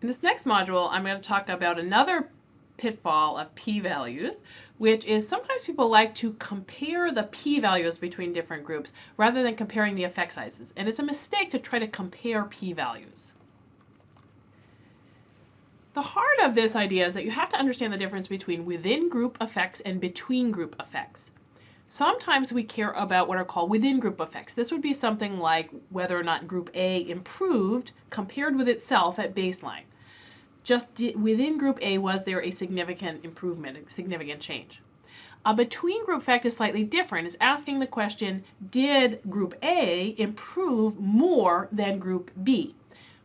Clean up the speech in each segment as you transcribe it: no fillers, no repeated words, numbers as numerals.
In this next module, I'm going to talk about another pitfall of p-values, which is sometimes people like to compare the p-values between different groups rather than comparing the effect sizes. And it's a mistake to try to compare p-values. The heart of this idea is that you have to understand the difference between within group effects and between group effects. Sometimes we care about what are called within group effects. This would be something like whether or not group A improved compared with itself at baseline. Just within group A, was there a significant improvement, a significant change? A between group effect is slightly different. It's asking the question, did group A improve more than group B?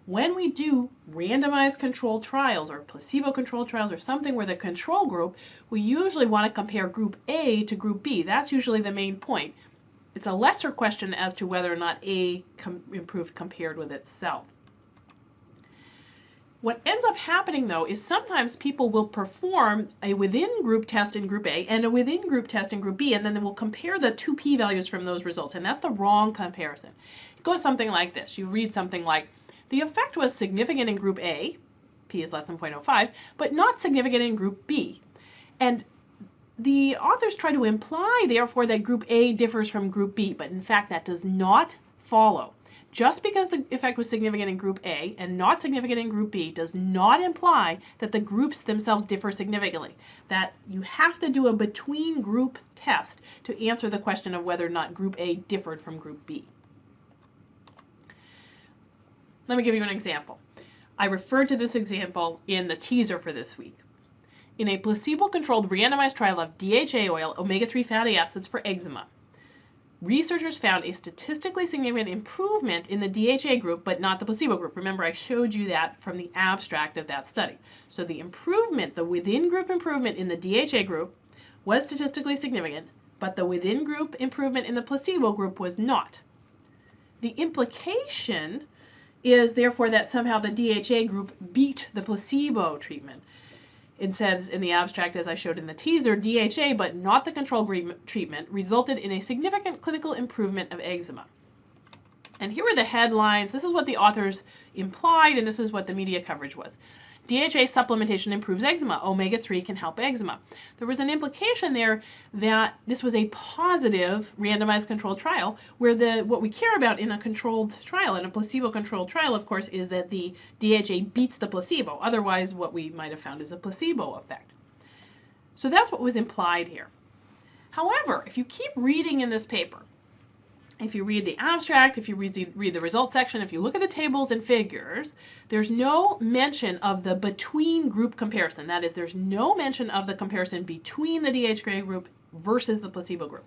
When we do randomized controlled trials or placebo-controlled trials or something where the control group, we usually want to compare group A to group B. That's usually the main point. It's a lesser question as to whether or not A improved compared with itself. What ends up happening, though, is sometimes people will perform a within group test in group A and a within group test in group B, and then they will compare the two p-values from those results, and that's the wrong comparison. It goes something like this. You read something like, the effect was significant in group A, p is less than 0.05, but not significant in group B. And the authors try to imply, therefore, that group A differs from group B, but in fact that does not follow. Just because the effect was significant in group A and not significant in group B does not imply that the groups themselves differ significantly. That you have to do a between group test to answer the question of whether or not group A differed from group B. Let me give you an example. I referred to this example in the teaser for this week. In a placebo-controlled randomized trial of DHA oil, omega-3 fatty acids for eczema, researchers found a statistically significant improvement in the DHA group, but not the placebo group. Remember, I showed you that from the abstract of that study. So the improvement, the within-group improvement in the DHA group was statistically significant, but the within-group improvement in the placebo group was not. The implication is therefore that somehow the DHA group beat the placebo treatment. It says in the abstract, as I showed in the teaser, DHA, but not the control group treatment, resulted in a significant clinical improvement of eczema. And here are the headlines. This is what the authors implied, and this is what the media coverage was. DHA supplementation improves eczema. Omega-3 can help eczema. There was an implication there that this was a positive randomized controlled trial where what we care about in a controlled trial, in a placebo-controlled trial, of course, is that the DHA beats the placebo. Otherwise, what we might have found is a placebo effect. So that's what was implied here. However, if you keep reading in this paper, if you read the abstract, if you read the results section, if you look at the tables and figures, there's no mention of the between group comparison. That is, there's no mention of the comparison between the DHA group versus the placebo group.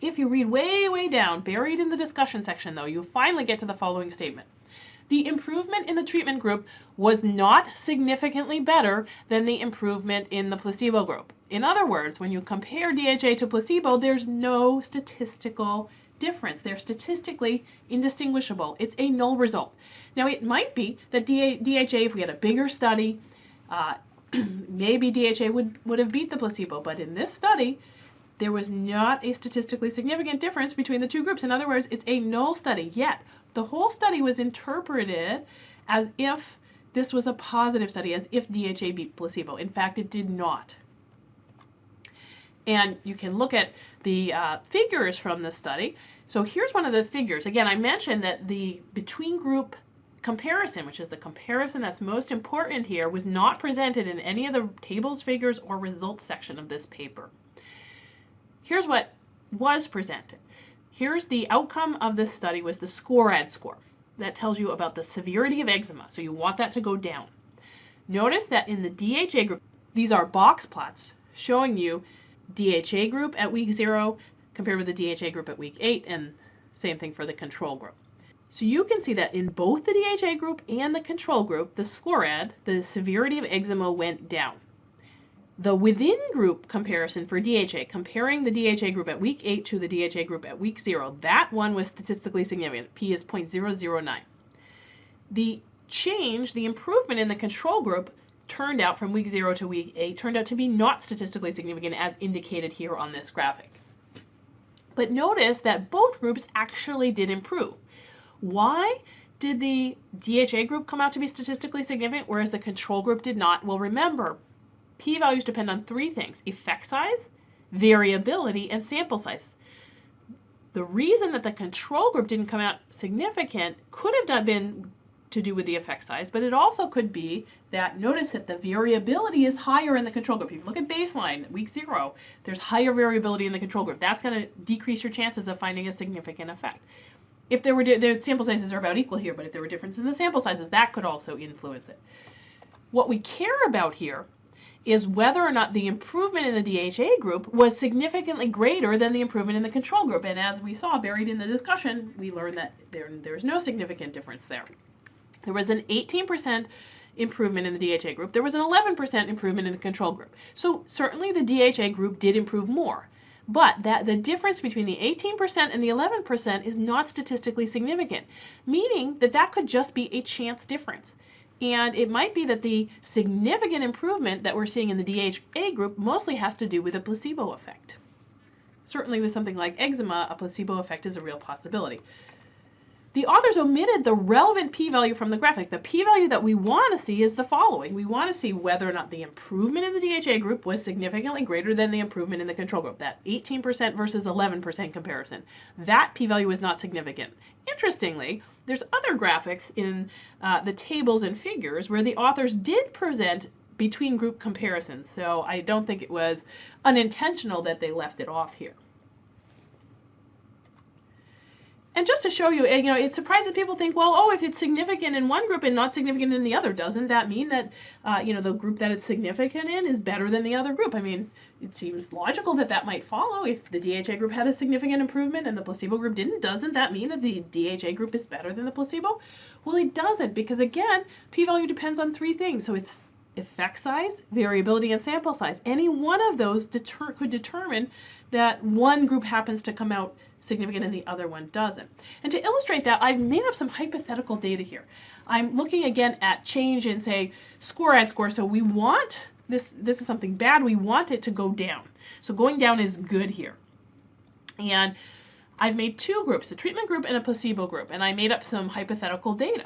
If you read way, way down, buried in the discussion section, though, you finally get to the following statement. The improvement in the treatment group was not significantly better than the improvement in the placebo group. In other words, when you compare DHA to placebo, there's no statistical difference. They're statistically indistinguishable. It's a null result. Now, it might be that DHA, if we had a bigger study, maybe DHA would have beat the placebo, but in this study, there was not a statistically significant difference between the two groups. In other words, it's a null study, yet the whole study was interpreted as if this was a positive study, as if DHA beat placebo. In fact, it did not. And you can look at the figures from this study. So here's one of the figures. Again, I mentioned that the between group comparison, which is the comparison that's most important here, was not presented in any of the tables, figures, or results section of this paper. Here's what was presented. Here's the outcome of this study was the SCORAD score. That tells you about the severity of eczema. So you want that to go down. Notice that in the DHA group, these are box plots showing you DHA group at week 0 compared with the DHA group at week 8, and same thing for the control group. So you can see that in both the DHA group and the control group, the SCORAD, the severity of eczema went down. The within group comparison for DHA, comparing the DHA group at week 8 to the DHA group at week 0, that one was statistically significant. P is 0.009. The change, the improvement in the control group turned out from week 0 to week 8 turned out to be not statistically significant as indicated here on this graphic. But notice that both groups actually did improve. Why Did the DHA group come out to be statistically significant, whereas the control group did not? Well, remember, p-values depend on three things: effect size, variability, and sample size. The reason that the control group didn't come out significant could have been to do with the effect size, but it also could be that, notice that the variability is higher in the control group. If you look at baseline, week 0, there's higher variability in the control group. That's going to decrease your chances of finding a significant effect. If there were, their sample sizes are about equal here, but if there were differences in the sample sizes, that could also influence it. What we care about here is whether or not the improvement in the DHA group was significantly greater than the improvement in the control group. And as we saw buried in the discussion, we learned that there's no significant difference there. There was an 18% improvement in the DHA group. There was an 11% improvement in the control group. So certainly the DHA group did improve more. But the difference between the 18% and the 11% is not statistically significant, meaning that that could just be a chance difference. And it might be that the significant improvement that we're seeing in the DHA group mostly has to do with a placebo effect. Certainly with something like eczema, a placebo effect is a real possibility. The authors omitted the relevant p-value from the graphic. The p-value that we want to see is the following. We want to see whether or not the improvement in the DHA group was significantly greater than the improvement in the control group, that 18% versus 11% comparison. That p-value is not significant. Interestingly, there's other graphics in the tables and figures where the authors did present between group comparisons, so I don't think it was unintentional that they left it off here. And just to show you, it surprises people think, well, oh, if it's significant in one group and not significant in the other, doesn't that mean that, the group that it's significant in is better than the other group? I mean, it seems logical that that might follow. If the DHA group had a significant improvement and the placebo group didn't, doesn't that mean that the DHA group is better than the placebo? Well, it doesn't, because again, p-value depends on three things. So it's effect size, variability, and sample size. Any one of those could determine that one group happens to come out significant and the other one doesn't. And to illustrate that, I've made up some hypothetical data here. I'm looking again at change in, say, score ad score. So we want, this is something bad, we want it to go down. So going down is good here. And I've made two groups, a treatment group and a placebo group, and I made up some hypothetical data.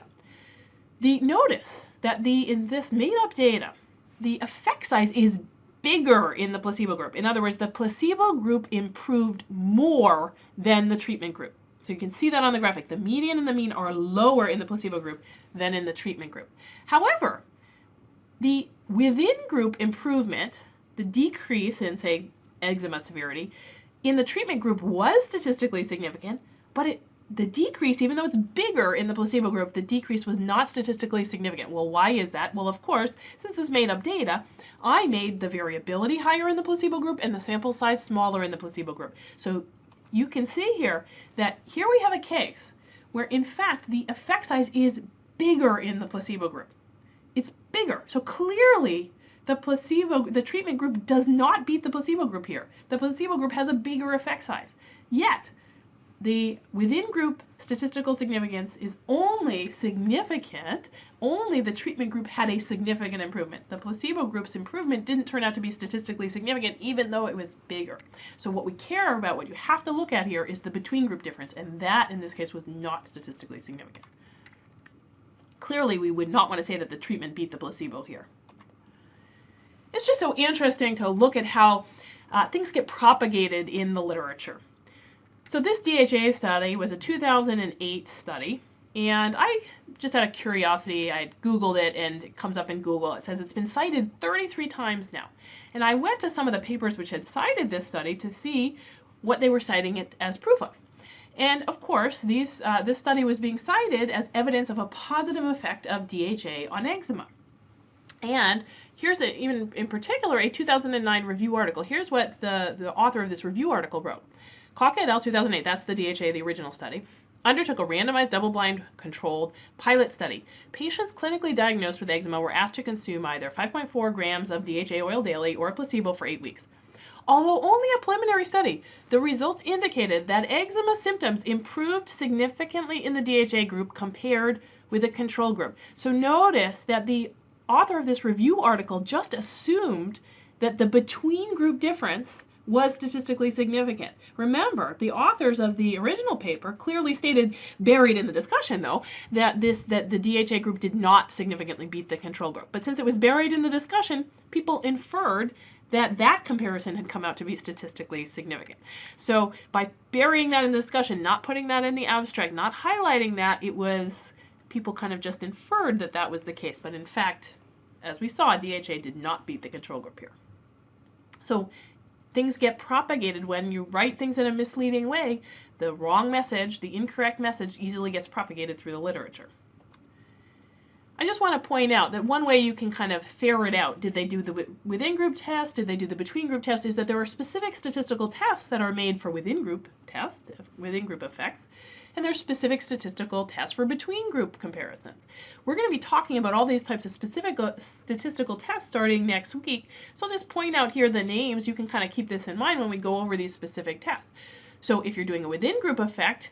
Notice that in this made up data, the effect size is bigger in the placebo group. In other words, the placebo group improved more than the treatment group. So you can see that on the graphic. The median and the mean are lower in the placebo group than in the treatment group. However, the within group improvement, the decrease in, say, eczema severity, in the treatment group was statistically significant, but the decrease, even though it's bigger in the placebo group, the decrease was not statistically significant. Well, why is that? Well, of course, since this is made up data, I made the variability higher in the placebo group and the sample size smaller in the placebo group. So you can see here that here we have a case where, in fact, the effect size is bigger in the placebo group. It's bigger. So clearly, the treatment group does not beat the placebo group here. The placebo group has a bigger effect size. Yet, the within group statistical significance is only significant, only the treatment group had a significant improvement. The placebo group's improvement didn't turn out to be statistically significant, even though it was bigger. So what we care about, what you have to look at here, is the between group difference, and that in this case was not statistically significant. Clearly, we would not want to say that the treatment beat the placebo here. It's just so interesting to look at how things get propagated in the literature. So this DHA study was a 2008 study, and I just out of curiosity, I Googled it, and it comes up in Google. It says it's been cited 33 times now. And I went to some of the papers which had cited this study to see what they were citing it as proof of. And of course, this study was being cited as evidence of a positive effect of DHA on eczema. And here's even in particular a 2009 review article. Here's what the author of this review article wrote. Koch et al. 2008, that's the DHA, the original study, undertook a randomized double-blind controlled pilot study. Patients clinically diagnosed with eczema were asked to consume either 5.4 grams of DHA oil daily or a placebo for 8 weeks. Although only a preliminary study, the results indicated that eczema symptoms improved significantly in the DHA group compared with the control group. So notice that the author of this review article just assumed that the between group difference was statistically significant. Remember, the authors of the original paper clearly stated, buried in the discussion though, that the DHA group did not significantly beat the control group. But since it was buried in the discussion, people inferred that comparison had come out to be statistically significant. So by burying that in the discussion, not putting that in the abstract, not highlighting that, people kind of just inferred that that was the case. But in fact, as we saw, DHA did not beat the control group here. So things get propagated when you write things in a misleading way. The wrong message, the incorrect message, easily gets propagated through the literature. I just want to point out that one way you can kind of ferret out, did they do the within group test, did they do the between group test, is that there are specific statistical tests that are made for within group tests, within group effects, and there's specific statistical tests for between group comparisons. We're going to be talking about all these types of specific statistical tests starting next week, so I'll just point out here the names. You can kind of keep this in mind when we go over these specific tests. So if you're doing a within group effect,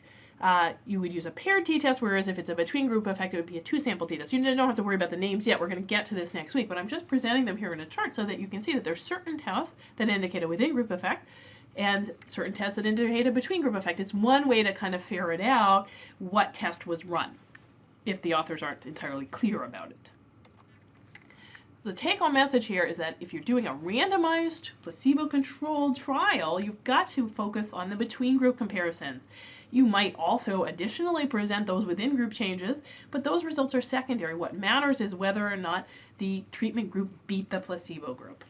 you would use a paired t-test, whereas if it's a between group effect, it would be a two-sample t-test. You don't have to worry about the names yet. We're going to get to this next week, but I'm just presenting them here in a chart so that you can see that there's certain tests that indicate a within group effect and certain tests that indicate a between group effect. It's one way to kind of ferret out what test was run if the authors aren't entirely clear about it. The take-home message here is that if you're doing a randomized, placebo-controlled trial, you've got to focus on the between-group comparisons. You might also additionally present those within-group changes, but those results are secondary. What matters is whether or not the treatment group beat the placebo group.